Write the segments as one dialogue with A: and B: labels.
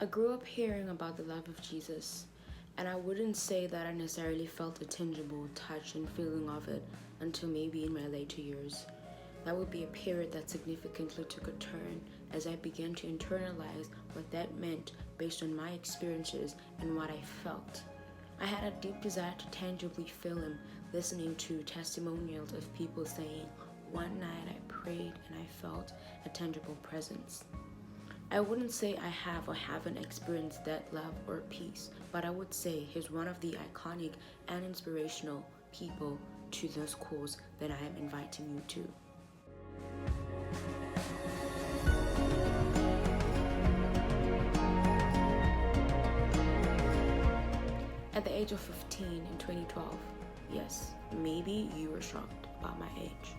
A: I grew up hearing about the love of Jesus, and I wouldn't say that I necessarily felt a tangible touch and feeling of it until maybe in my later years. That would be a period that significantly took a turn as I began to internalize what that meant based on my experiences and what I felt. I had a deep desire to tangibly feel Him, listening to testimonials of people saying, "One night I prayed and I felt a tangible presence." I wouldn't say I have or haven't experienced that love or peace, but I would say He's one of the iconic and inspirational people to this cause that I am inviting you to. At the age of 15 in 2012, yes, maybe you were shocked about my age.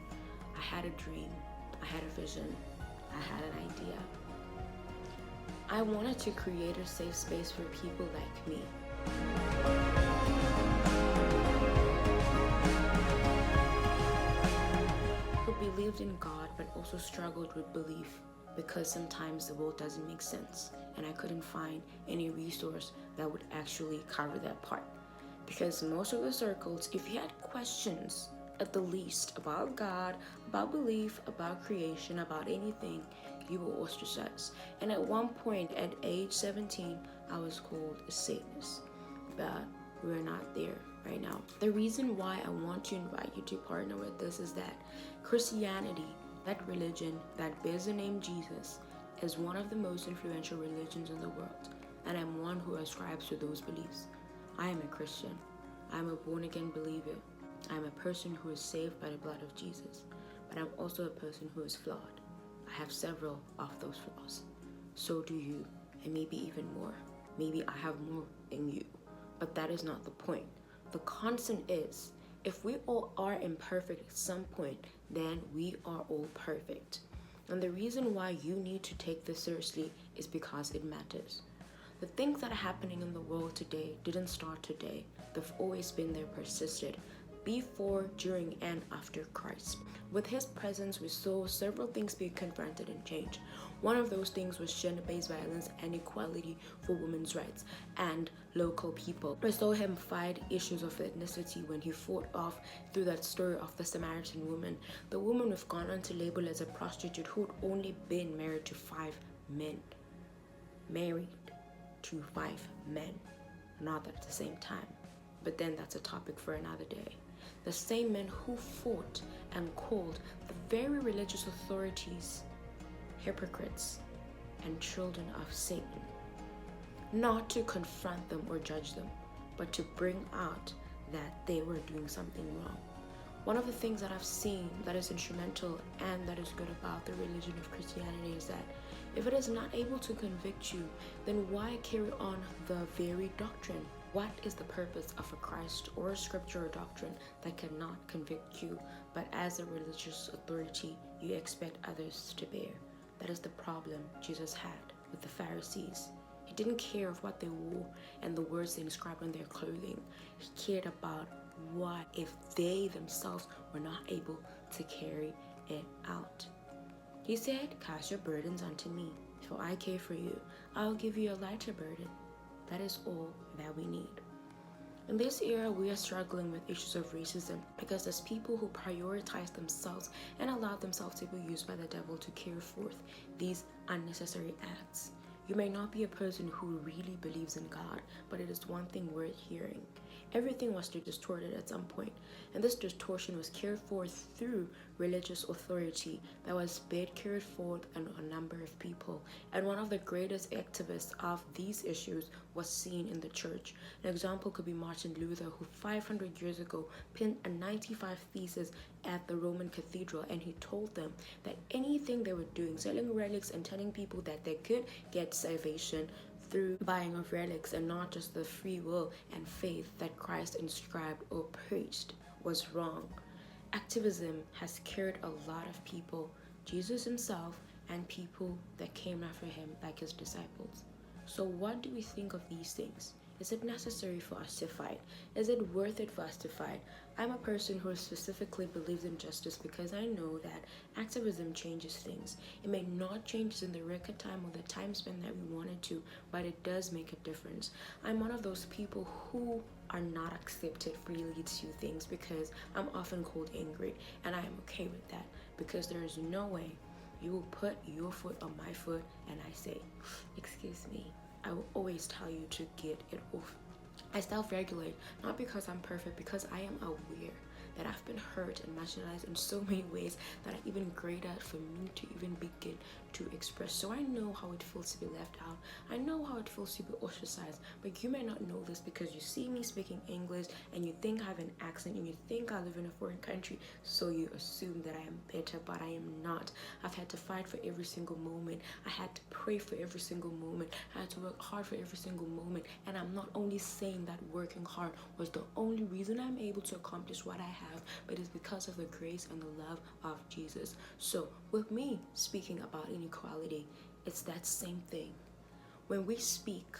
A: I had a dream, I had a vision, I had an idea. I wanted to create a safe space for people like me. Who believed in God but also struggled with belief because sometimes the world doesn't make sense and I couldn't find any resource that would actually cover that part. Because most of the circles, if you had questions at the least about God, about belief, about creation, about anything, you were ostracized. And at one point at age 17, I was called a Satanist. But we're not there right now. The reason why I want to invite you to partner with this is that Christianity, that religion that bears the name Jesus, is one of the most influential religions in the world, and I'm one who ascribes to those beliefs. I am a Christian. I'm a born-again believer. I'm a person who is saved by the blood of Jesus, but I'm also a person who is flawed. I have several of those flaws. So do you, and maybe even more. Maybe I have more than you, but that is not the point. The constant is, if we all are imperfect at some point, then we are all perfect. And the reason why you need to take this seriously is because it matters. The things that are happening in the world today didn't start today. They've always been there, persisted, before, during, and after Christ. With His presence, we saw several things being confronted and changed. One of those things was gender-based violence and equality for women's rights and local people. We saw Him fight issues of ethnicity when He fought off through that story of the Samaritan woman, the woman we've gone on to label as a prostitute who'd only been married to 5 men. Married to 5 men, not at the same time. But then that's a topic for another day. The same men who fought and called the very religious authorities hypocrites and children of Satan, not to confront them or judge them, but to bring out that they were doing something wrong. One of the things that I've seen that is instrumental and that is good about the religion of Christianity is that if it is not able to convict you, then why carry on the very doctrine? What is the purpose of a Christ or a scripture or doctrine that cannot convict you, but as a religious authority, you expect others to bear? That is the problem Jesus had with the Pharisees. He didn't care of what they wore and the words they inscribed on their clothing. He cared about what if they themselves were not able to carry it out. He said, "Cast your burdens unto me, for I care for you. I'll give you a lighter burden." That is all that we need. In this era, we are struggling with issues of racism because there's people who prioritize themselves and allow themselves to be used by the devil to carry forth these unnecessary acts. You may not be a person who really believes in God, but it is one thing worth hearing. Everything was distorted at some point, and this distortion was carried forth through religious authority that was carried forth on a number of people. And one of the greatest activists of these issues was seen in the church. An example could be Martin Luther, who 500 years ago penned a 95 thesis at the Roman cathedral, and he told them that anything they were doing, selling relics and telling people that they could get salvation through buying of relics and not just the free will and faith that Christ inscribed or preached, was wrong. Activism has carried a lot of people, Jesus himself and people that came after him like his disciples. So what do we think of these things? Is it necessary for us to fight? Is it worth it for us to fight? I'm a person who specifically believes in justice because I know that activism changes things. It may not change in the record time or the time span that we wanted to, but it does make a difference. I'm one of those people who are not accepted freely to things because I'm often called angry, and I am okay with that because there is no way you will put your foot on my foot and I say, excuse me. I will always tell you to get it off. I self-regulate, not because I'm perfect, because I am aware that I've been hurt and marginalized in so many ways that are even greater for me to even begin to express. So I know how it feels to be left out. I know how it feels to be ostracized, but you may not know this because you see me speaking English and you think I have an accent and you think I live in a foreign country, so you assume that I am better, but I am not. I've had to fight for every single moment. I had to pray for every single moment. I had to work hard for every single moment. And I'm not only saying that working hard was the only reason I'm able to accomplish what I have, but it's because of the grace and the love of Jesus. So with me speaking about inequality, it's that same thing. When we speak,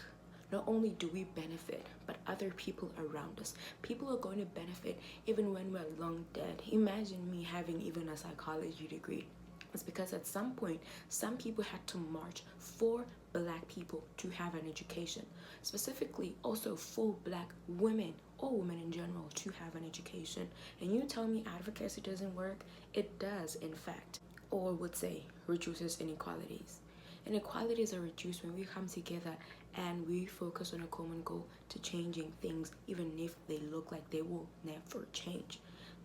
A: not only do we benefit, but other people around us. People are going to benefit even when we're long dead. Imagine me having even a psychology degree. It's because at some point, some people had to march for black people to have an education. Specifically, also for black women or women in general to have an education. And you tell me advocacy doesn't work? It does, in fact. Or would say reduces inequalities. Inequalities are reduced when we come together and we focus on a common goal to changing things, even if they look like they will never change.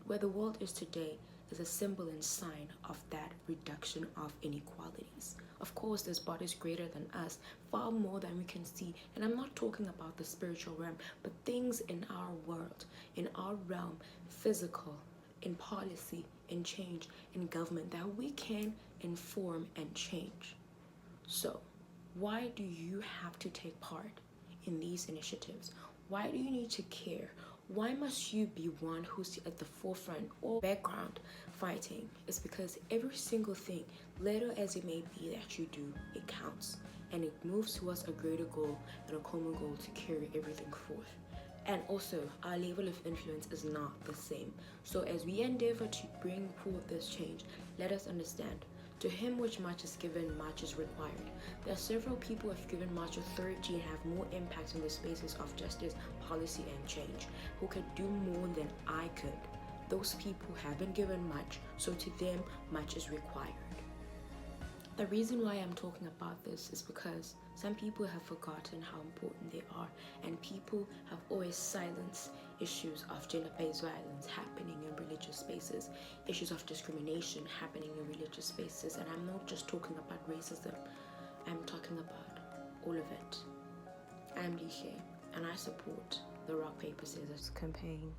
A: Where the world is today is a symbol and sign of that reduction of inequalities. Of course, this body is greater than us, far more than we can see. And I'm not talking about the spiritual realm, but things in our world, in our realm, physical, in policy, in change, in government, that we can inform and change. So, why do you have to take part in these initiatives? Why do you need to care? Why must you be one who's at the forefront or background fighting? It's because every single thing, little as it may be that you do, it counts. And it moves towards a greater goal and a common goal to carry everything forth. And also, our level of influence is not the same. So as we endeavor to bring forth this change, let us understand, to him which much is given, much is required. There are several people who have given much authority and have more impact in the spaces of justice, policy, and change, who could do more than I could. Those people haven't given much, so to them, much is required. The reason why I'm talking about this is because some people have forgotten how important they are, and people have always silenced issues of gender-based violence happening in religious spaces, issues of discrimination happening in religious spaces, and I'm not just talking about racism, I'm talking about all of it. I'm Lihle, and I support the Rock Paper Scissors campaign.